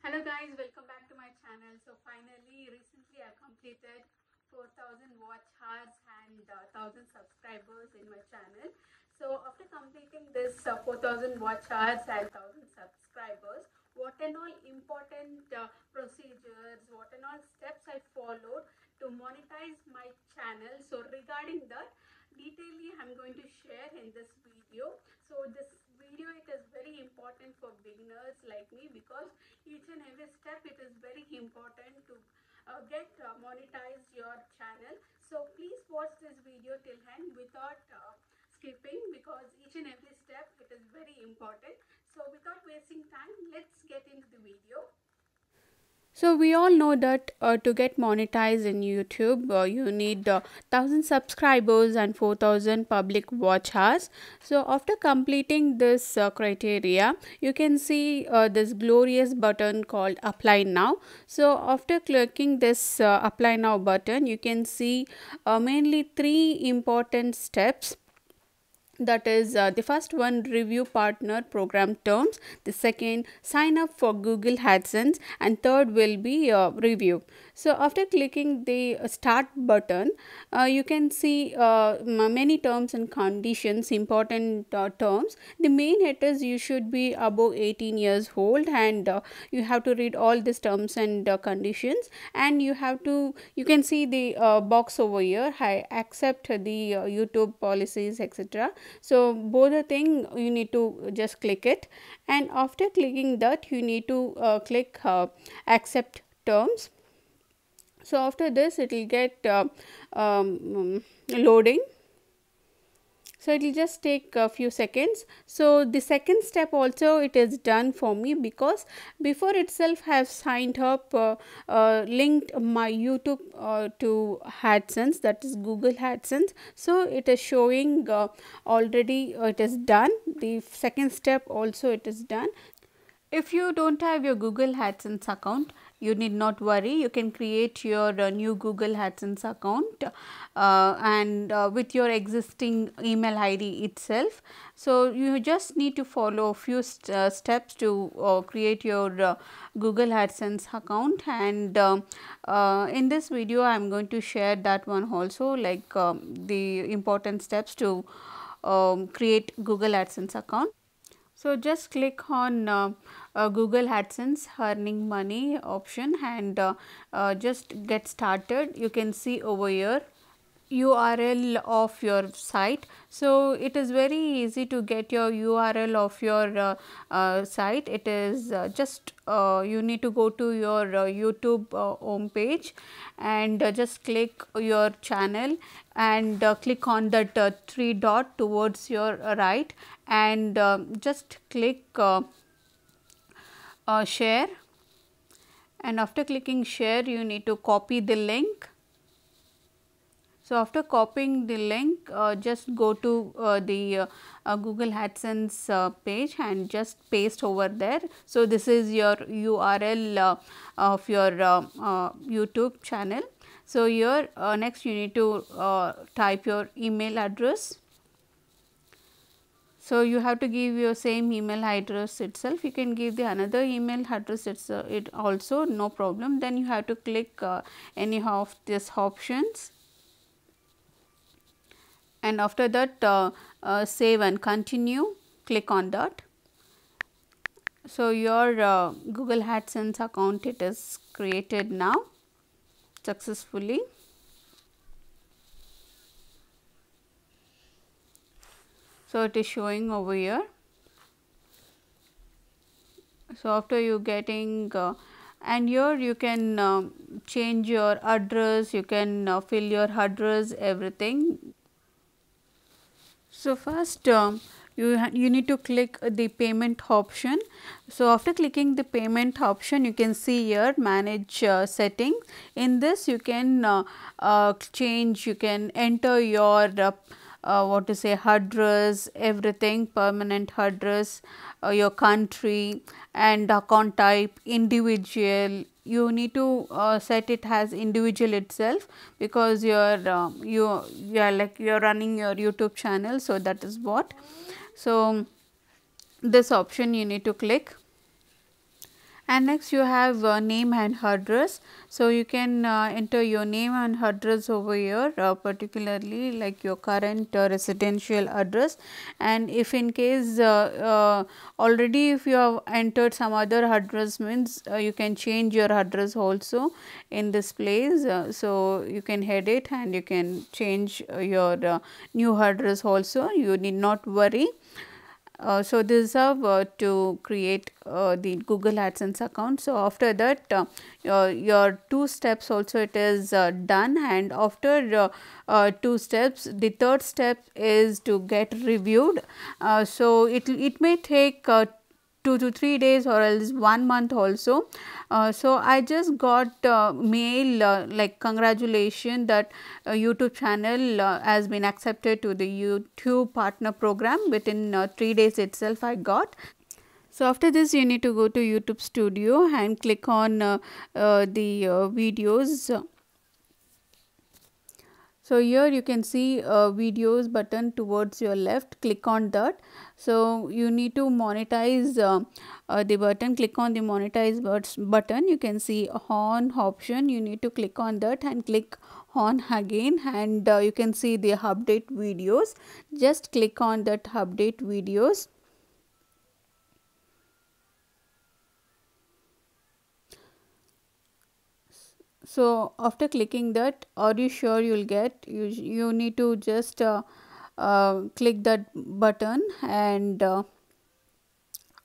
Hello guys, welcome back to my channel. So finally, recently I completed 4,000 watch hours and 1,000 subscribers in my channel. So after completing this 4,000 watch hours and 1,000 subscribers, what and all important procedures, what and all steps I followed to monetize my channel. So regarding that, detailedly I'm going to share in this video. So this video, it is very important for beginners like me, because each and every step, it is very important to get monetize your channel. So please watch this video till end without skipping, because each and every step, it is very important. So without wasting time, let's get into the video. So we all know that to get monetized in YouTube, you need 1,000 subscribers and 4,000 public watch hours. So after completing this criteria, you can see this glorious button called Apply Now. So after clicking this Apply Now button, you can see mainly three important steps. That is, the first one, review partner program terms, the second, sign up for Google AdSense, and third will be review. So after clicking the start button, you can see many terms and conditions, important terms. The main it is you should be above 18 years old, and you have to read all these terms and conditions, and you can see the box over here, I accept the YouTube policies, etc. So both the thing you need to just click it, and after clicking that, you need to click accept terms. So after this, it will get loading. So it will just take a few seconds. So the second step also, it is done for me, because before itself I have signed up, linked my YouTube to AdSense, that is Google AdSense. So it is showing already it is done. The second step also it is done. If you don't have your Google AdSense account, you need not worry. You can create your new Google AdSense account and with your existing email ID itself. So you just need to follow a few steps to create your Google AdSense account, and in this video I am going to share that one also, like the important steps to create Google AdSense account. So just click on Google AdSense earning money option, and just get started. You can see over here URL of your site. So it is very easy to get your URL of your site. It is just you need to go to your YouTube home page, and just click your channel, and click on that three dot towards your right, and just click share, and after clicking share, you need to copy the link. So after copying the link, just go to the Google AdSense page and just paste over there. So this is your URL of your YouTube channel. So here next you need to type your email address. So you have to give your same email address itself. You can give the another email address, it also no problem. Then you have to click any of these options, and after that save and continue, click on that. So your Google AdSense account, it is created now successfully. So it is showing over here. So after you getting and here you can change your address, you can fill your address, everything. So first you need to click the payment option. So after clicking the payment option, you can see here manage setting. In this you can change, you can enter your what to say, address, everything, permanent address, your country, and account type, individual. You need to set it as individual itself, because you are like you are running your YouTube channel. So that is what. So this option you need to click, And next you have name and address. So you can enter your name and address over here, particularly like your current residential address. And if in case already if you have entered some other address, means you can change your address also in this place. So you can edit and you can change your new address also, you need not worry. So this is how to create the Google AdSense account. So after that your 2 steps also it is done, and after 2 steps the third step is to get reviewed. So it may take 2 to 3 days or else 1 month also. So I just got mail like congratulations that YouTube channel has been accepted to the YouTube partner program. Within 3 days itself I got. So after this you need to go to YouTube Studio and click on the videos. So here you can see a videos button towards your left, click on that. So you need to monetize the button, click on the monetize button. You can see on option, you need to click on that and click on again, and you can see the update videos. Just click on that update videos. So after clicking that, are you sure you will get, you need to just click that button and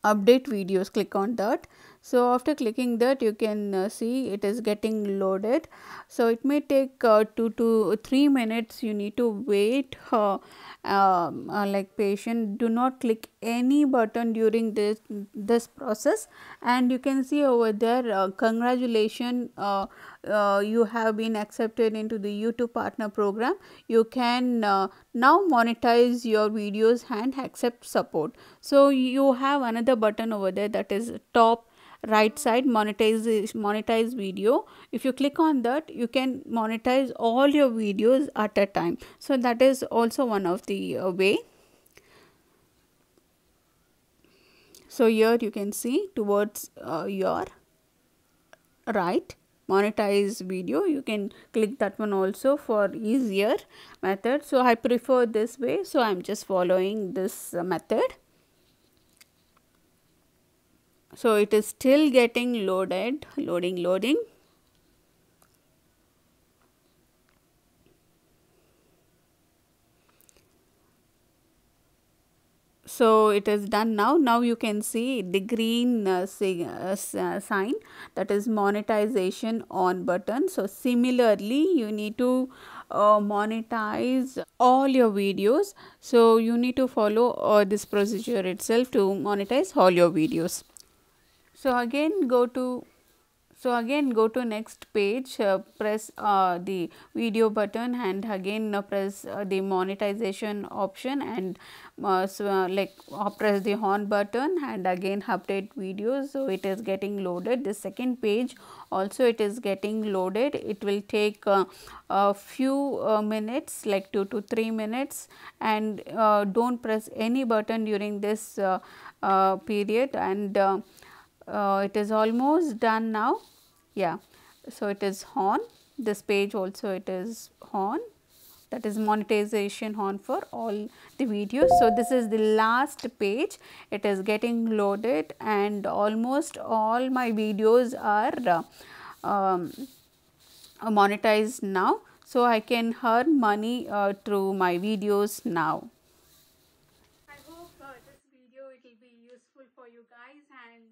update videos, click on that. So after clicking that you can see it is getting loaded. So it may take 2 to 3 minutes, you need to wait like patient. Do not click any button during this process. And you can see over there congratulations, you have been accepted into the YouTube partner program. You can now monetize your videos and accept support. So you have another button over there, that is top right side, monetize video. If you click on that, you can monetize all your videos at a time. So that is also one of the way. So here you can see towards your right, monetize video, you can click that one also for easier method. So I prefer this way, so I am just following this method. So it is still getting loaded, loading. So it is done now. Now you can see the green sign, that is monetization on button. So similarly you need to monetize all your videos. So you need to follow this procedure itself to monetize all your videos. So again go to next page, press the video button, and again press the monetization option, and press the on button and again update videos. So it is getting loaded. The second page also it is getting loaded. It will take a few minutes, like 2 to 3 minutes, and don't press any button during this period. And it is almost done now. Yeah, so it is on. This page also it is on, that is monetization on for all the videos. So this is the last page, it is getting loaded, and almost all my videos are monetized now. So I can earn money through my videos now. I hope this video it will be useful for you guys, and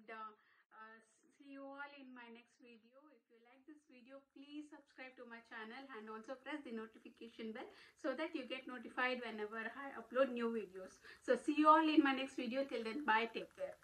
see you all in my next video. If you like this video, please subscribe to my channel and also press the notification bell so that you get notified whenever I upload new videos. So see you all in my next video. Till then, bye, take care.